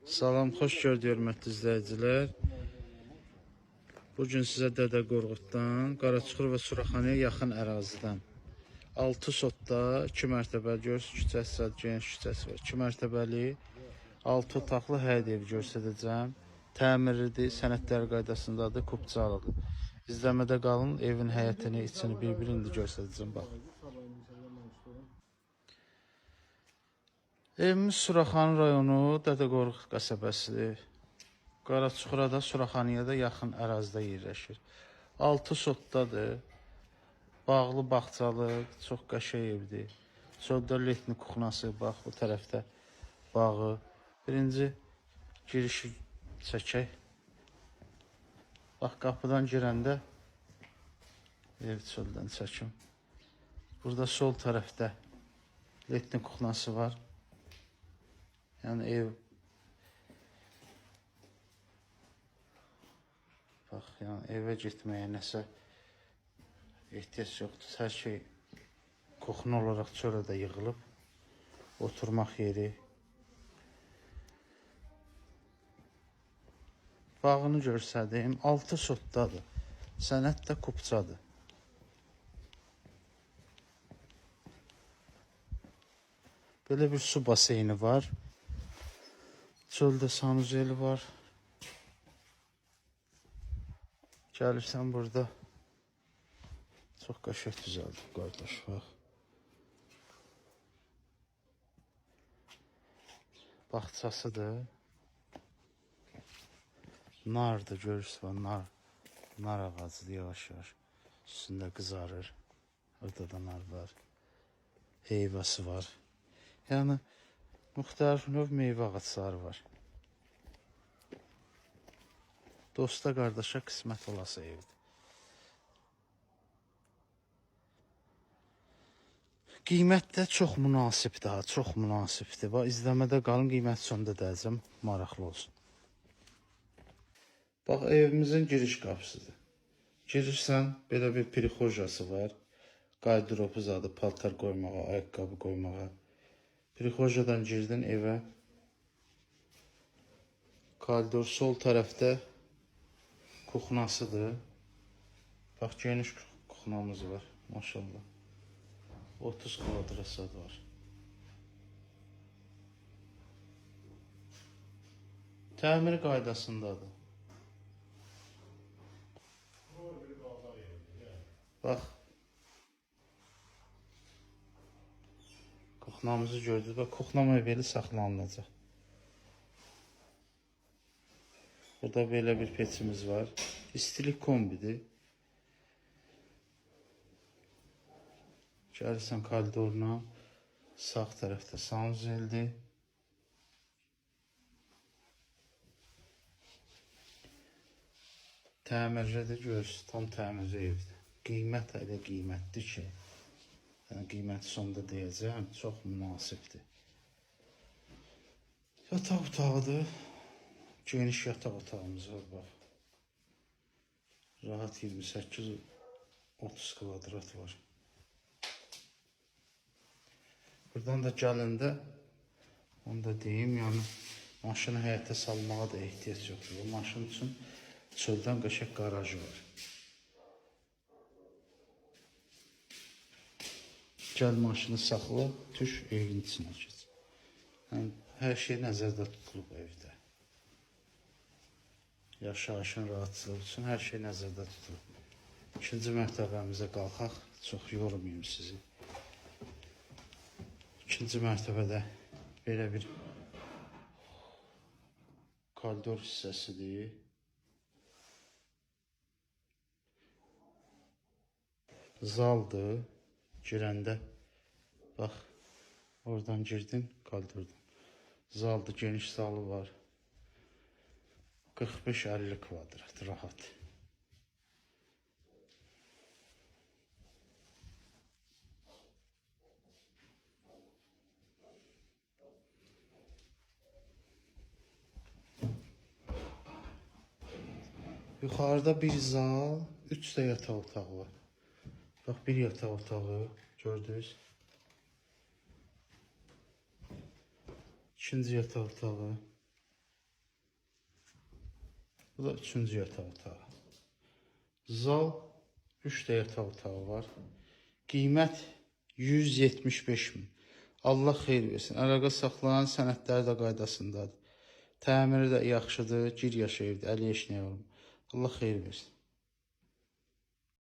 Salam, xoş gördük hörmətli izləyicilər. Bugün sizə Dədə Qorquddan, Qaraçuxur və Suraxanıya yaxın ərazidən 6 sotda 2 mərtəbəli görürsünüz, küçəsi, geniş küçəsi var. 2 mərtəbəli 6 otaqlı həyət evi göstərəcəm. Təmirlidir, sənədlər qaydasındadır, kubcalıdır. İzləmədə qalın, evin həyətini, içini bir-birində göstərəcəm, bax. Evimiz Suraxanı rayonu, Dədə Qorqud qəsəbəsidir. Qaraçuxura da, Suraxanıya da yaxın ərazidə yerləşir. 6 sotdadır. Bağlı, bağçalıq, çox qəşəng evdir. Solda letni kuxnası, bax bu tərəfdə bağı. Birinci girişi çəkək. Bax qapıdan girəndə ev çöldən çəkim. Burada sol tərəfdə letni kuxnası var. Yəni ev bax, yəni evə getməyə nəsə ehtiyac yoxdur. Hər şey qoxunu olaraq çölə də yığılıb. Oturmaq yeri. Bağını görsədim. 6 sotdadır. Sənəd də kubcadır. Belə bir su baseyni var. Çöldə sanuzeli var. Gəlirsən burada. Çox qəşəng düzəldir, qardaş, bax. Bağçasıdır. Nardır, görürsünüz, nar ağacıdır, yavaş-yavaş. Üstündə qızarır. Orada da nar var. Heyvası var. Yəni, müxtəlif növ meyvə ağaçları var. Dosta, qardaşa qismət olası evdir. Qiymət də çox münasibdir, çox münasibdir. Bax, izləmədə qalın, qiymət sonunda deyəcəm, maraqlı olsun. Bax, evimizin giriş qapısıdır. Girirsən, belə bir prixojası var. Qaydıropu zadı, paltar qoymağa, ayaqqabı qoymağa. Prixojadan girdin evə. Koridor sol tərəfdə kuxnasıdır. Bax, geniş kuxnamız var, maşallah. 30 kvadrat var. Təmir qaydasındadır. Bax, kuxnamızı gördünüz. Bax, kuxna mebeli saxlanılacaq. Burada belə bir peçimiz var. İstilik kombidir. Gəlirsən koridoruna, sağ tərəfdə sanuzeldir. Təmirlidir, görürsünüz, tam təmirli evdir. Qiymət elə qiymətdir ki, yəni qiyməti sonunda deyəcəm, çox münasibdir. Yataq otağıdır. Geniş yataq otağımız var, bax. Rahat 28-30 kvadrat var. Buradan da gələndə, onu da deyim, yəni maşını həyətə salmağa da ehtiyac yoxdur. O maşın üçün çöldən qəşəng qarajı var. Gəl maşını saxla, düş evin içinə keç. Yəni, hər şey nəzərdə tutulub evdə. Yaşayışın rahatçılığı üçün hər şey nəzərdə tutulub. İkinci mərtəbəmizə qalxaq, çox yormayayım sizi. İkinci mərtəbədə belə bir koridor hissəsidir. Zaldır. Girəndə, bax, oradan girdin, koridordan. Zaldır, geniş zalı var. 45-50 kvadrat, rahat. Yuxarıda bir zal, 3 də yataq otağı var. Bax, bir yataq otağı, gördünüz. İkinci yataq otağı. Bu da 3-cü yataq otağı. Zal 3 də yataq otağı var. Qiymət 175 min. Allah xeyir versin. Əlaqə saxlanan sənədləri də qaydasındadır. Təmiri də yaxşıdır. Gir yaşayırdı. 50 yaşına yavrum. Allah xeyir versin.